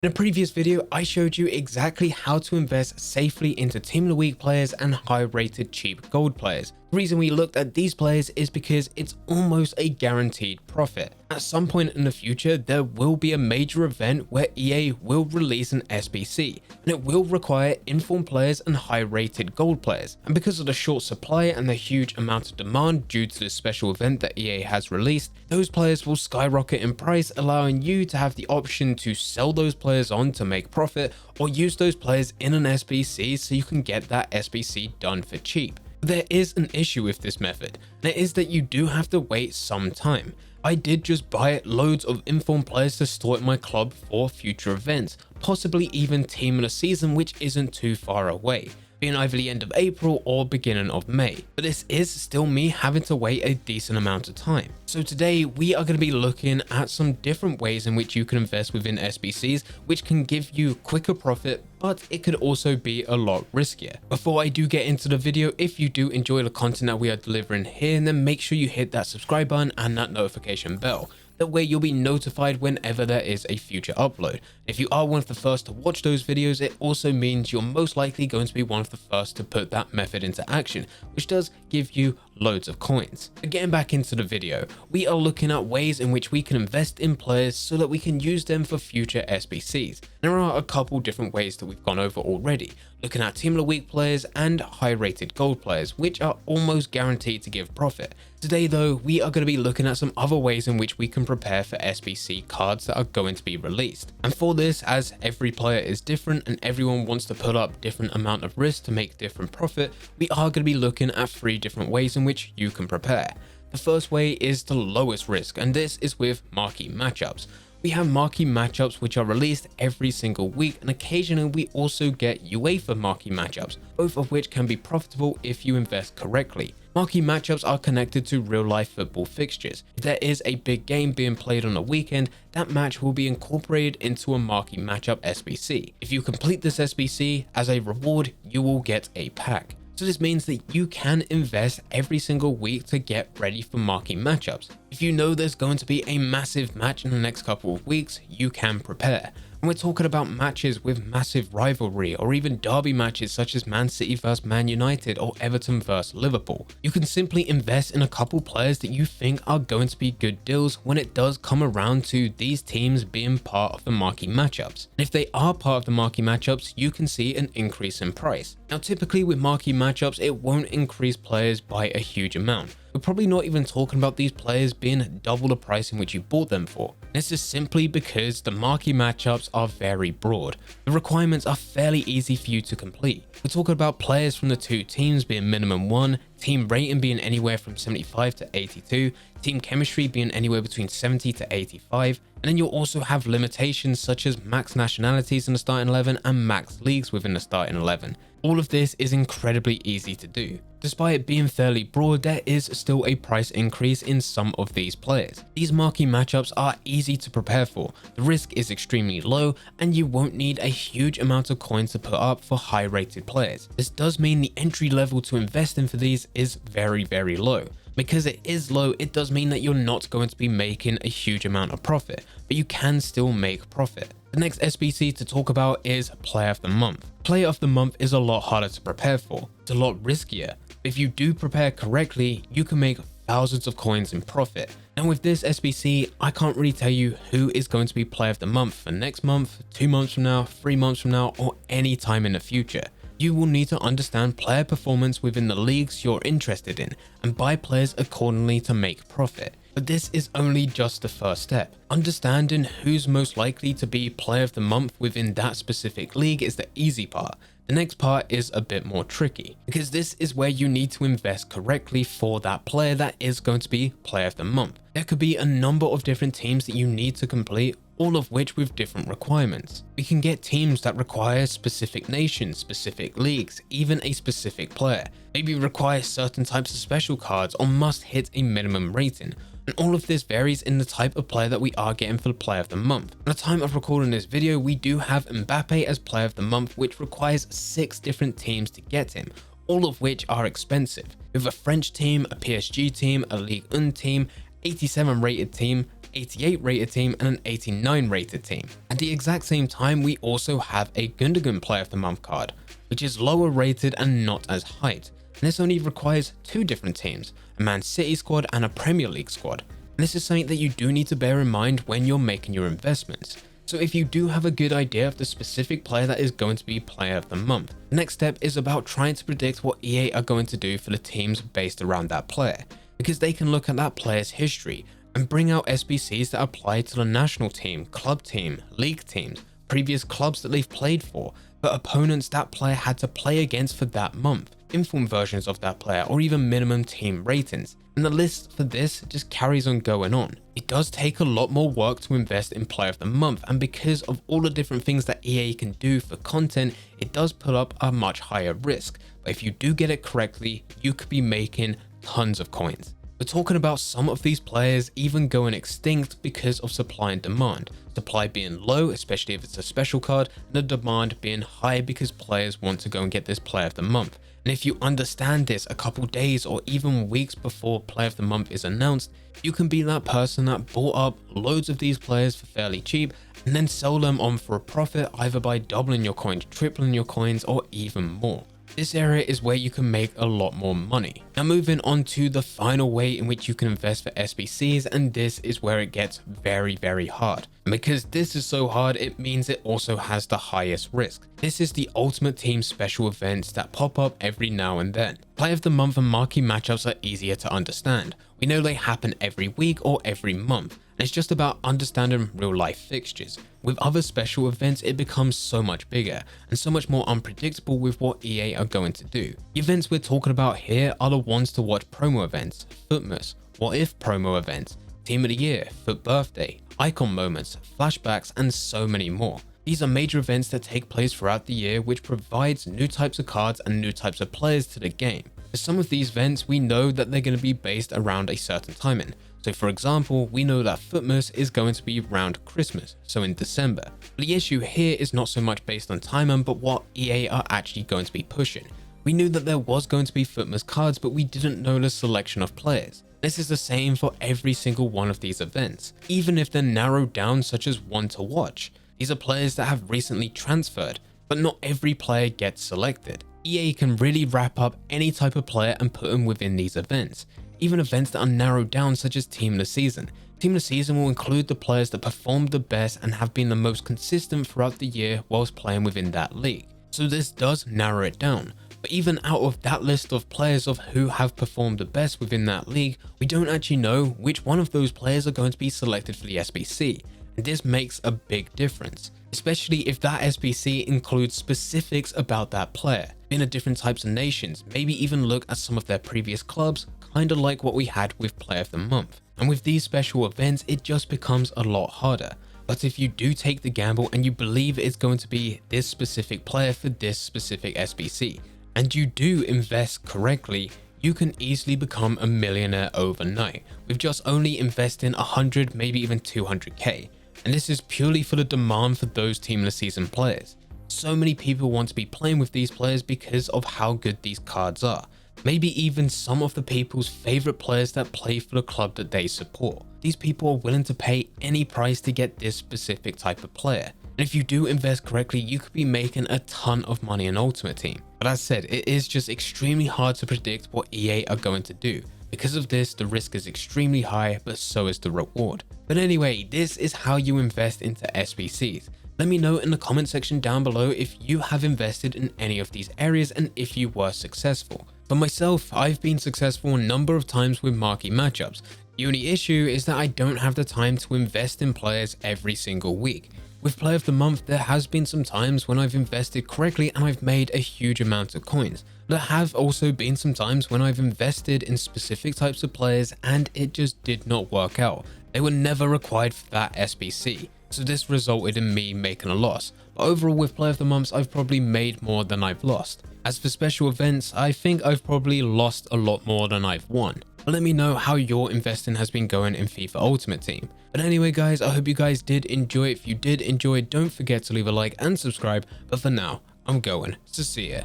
In a previous video, I showed you exactly how to invest safely into Team of the Week players and high-rated cheap gold players. The reason we looked at these players is because it's almost a guaranteed profit. At some point in the future, there will be a major event where EA will release an SBC, and it will require informed players and high-rated gold players. And because of the short supply and the huge amount of demand due to this special event that EA has released, those players will skyrocket in price, allowing you to have the option to sell those players on to make profit, or use those players in an SBC so you can get that SBC done for cheap. There is an issue with this method, and it is that you do have to wait some time. I did just buy loads of informed players to store at my club for future events, possibly even team of the season, which isn't too far away, being either the end of April or beginning of May. But this is still me having to wait a decent amount of time. So today we are going to be looking at some different ways in which you can invest within SBCs, which can give you quicker profit, but it could also be a lot riskier. Before I do get into the video, if you do enjoy the content that we are delivering here, then make sure you hit that subscribe button and that notification bell. That way you'll be notified whenever there is a future upload. If you are one of the first to watch those videos, it also means you're most likely going to be one of the first to put that method into action, which does give you loads of coins. But getting back into the video, we are looking at ways in which we can invest in players so that we can use them for future SBCs. There are a couple different ways that we've gone over already, looking at Team of the Week players and high-rated gold players, which are almost guaranteed to give profit. Today though, we are going to be looking at some other ways in which we can prepare for SBC cards that are going to be released. And for this, as every player is different and everyone wants to put up different amount of risk to make different profit, we are going to be looking at 3 different ways in which you can prepare. The first way is the lowest risk, and this is with Marquee Matchups. We have Marquee Matchups which are released every single week, and occasionally we also get UEFA Marquee Matchups, both of which can be profitable if you invest correctly. Marquee Matchups are connected to real-life football fixtures. If there is a big game being played on a weekend, that match will be incorporated into a Marquee Matchup SBC. If you complete this SBC, as a reward, you will get a pack. So this means that you can invest every single week to get ready for Marquee Matchups. If you know there's going to be a massive match in the next couple of weeks, you can prepare. And we're talking about matches with massive rivalry, or even derby matches such as Man City vs Man United or Everton vs Liverpool. You can simply invest in a couple players that you think are going to be good deals when it does come around to these teams being part of the Marquee Matchups. And if they are part of the Marquee Matchups, you can see an increase in price. Now typically with Marquee Matchups, it won't increase players by a huge amount. We're probably not even talking about these players being double the price in which you bought them for. This is simply because the Marquee Matchups are very broad. The requirements are fairly easy for you to complete. We're talking about players from the 2 teams being minimum 1, team rating being anywhere from 75 to 82, team chemistry being anywhere between 70 to 85, and then you'll also have limitations such as max nationalities in the starting 11 and max leagues within the starting 11. All of this is incredibly easy to do. Despite it being fairly broad, there is still a price increase in some of these players. These Marquee Matchups are easy to prepare for, the risk is extremely low, and you won't need a huge amount of coins to put up for high rated players. This does mean the entry level to invest in for these is very low. Because it is low, it does mean that you're not going to be making a huge amount of profit, but you can still make profit. The next SBC to talk about is Player of the Month. Player of the Month is a lot harder to prepare for. It's a lot riskier. If you do prepare correctly, you can make thousands of coins in profit. And with this SBC, I can't really tell you who is going to be Player of the Month for next month, 2 months from now, 3 months from now, or any time in the future. You will need to understand player performance within the leagues you're interested in and buy players accordingly to make profit. But this is only just the first step. Understanding who's most likely to be Player of the Month within that specific league is the easy part. The next part is a bit more tricky, because this is where you need to invest correctly for that player that is going to be Player of the Month. There could be a number of different teams that you need to complete, all of which with different requirements. We can get teams that require specific nations, specific leagues, even a specific player. Maybe require certain types of special cards or must hit a minimum rating. And all of this varies in the type of player that we are getting for the Player of the Month. At the time of recording this video, we do have Mbappe as Player of the Month, which requires 6 different teams to get him, all of which are expensive. With a French team, a PSG team, a Ligue 1 team, 87 rated team, 88 rated team and an 89 rated team. At the exact same time, we also have a Gundogan Player of the Month card, which is lower rated and not as hyped. And this only requires 2 different teams, a Man City squad and a Premier League squad. And this is something that you do need to bear in mind when you're making your investments. So if you do have a good idea of the specific player that is going to be Player of the Month, the next step is about trying to predict what EA are going to do for the teams based around that player, because they can look at that player's history and bring out SBCs that apply to the national team, club team, league teams, previous clubs that they've played for, but opponents that player had to play against for that month, inform versions of that player, or even minimum team ratings. And the list for this just carries on going on. It does take a lot more work to invest in Player of the Month, and because of all the different things that EA can do for content, it does put up a much higher risk. But if you do get it correctly, you could be making tons of coins. We're talking about some of these players even going extinct because of supply and demand. Supply being low, especially if it's a special card, and the demand being high because players want to go and get this Player of the Month. And if you understand this a couple days or even weeks before Player of the Month is announced, you can be that person that bought up loads of these players for fairly cheap and then sell them on for a profit, either by doubling your coins, tripling your coins, or even more. This area is where you can make a lot more money. Now moving on to the final way in which you can invest for SBCs, and this is where it gets very hard. And because this is so hard, it means it also has the highest risk. This is the Ultimate Team special events that pop up every now and then. Player of the Month and Marquee Matchups are easier to understand. We know they happen every week or every month. It's just about understanding real life fixtures. With other special events, it becomes so much bigger and so much more unpredictable with what EA are going to do. The events we're talking about here are the ones to watch promo events, FUTmas, What If promo events, Team of the Year, FUT Birthday, Icon Moments, Flashbacks, and so many more. These are major events that take place throughout the year, which provides new types of cards and new types of players to the game. For some of these events, we know that they're going to be based around a certain timing. So for example, we know that FUTmas is going to be around Christmas, so in December. But the issue here is not so much based on timing, but what EA are actually going to be pushing. We knew that there was going to be FUTmas cards, but we didn't know the selection of players. This is the same for every single one of these events, even if they're narrowed down, such as one to watch. These are players that have recently transferred, but not every player gets selected. EA can really wrap up any type of player and put them within these events. Even events that are narrowed down, such as Team of the Season. Team of the Season will include the players that performed the best and have been the most consistent throughout the year whilst playing within that league. So this does narrow it down. But even out of that list of players of who have performed the best within that league, we don't actually know which one of those players are going to be selected for the SBC. And this makes a big difference, especially if that SBC includes specifics about that player, being at different types of nations, maybe even look at some of their previous clubs, kind of like what we had with Player of the Month. And with these special events, it just becomes a lot harder. But if you do take the gamble and you believe it's going to be this specific player for this specific SBC, and you do invest correctly, you can easily become a millionaire overnight with just only investing 100, maybe even 200k. And this is purely for the demand for those Team of the Season players. So many people want to be playing with these players because of how good these cards are. Maybe even some of the people's favorite players that play for the club that they support. These people are willing to pay any price to get this specific type of player. And if you do invest correctly, you could be making a ton of money in Ultimate Team. But as said, it is just extremely hard to predict what EA are going to do. Because of this, the risk is extremely high, but so is the reward. But anyway, this is how you invest into SBCs. Let me know in the comment section down below if you have invested in any of these areas and if you were successful. For myself, I've been successful a number of times with Marquee Matchups. The only issue is that I don't have the time to invest in players every single week. With Player of the Month, there has been some times when I've invested correctly and I've made a huge amount of coins. There have also been some times when I've invested in specific types of players and it just did not work out. They were never required for that SBC. So this resulted in me making a loss. But overall with Player of the Months, I've probably made more than I've lost. As for special events, I think I've probably lost a lot more than I've won. But let me know how your investing has been going in FIFA Ultimate Team. But anyway guys, I hope you guys did enjoy. If you did enjoy, don't forget to leave a like and subscribe. But for now, I'm going to see ya.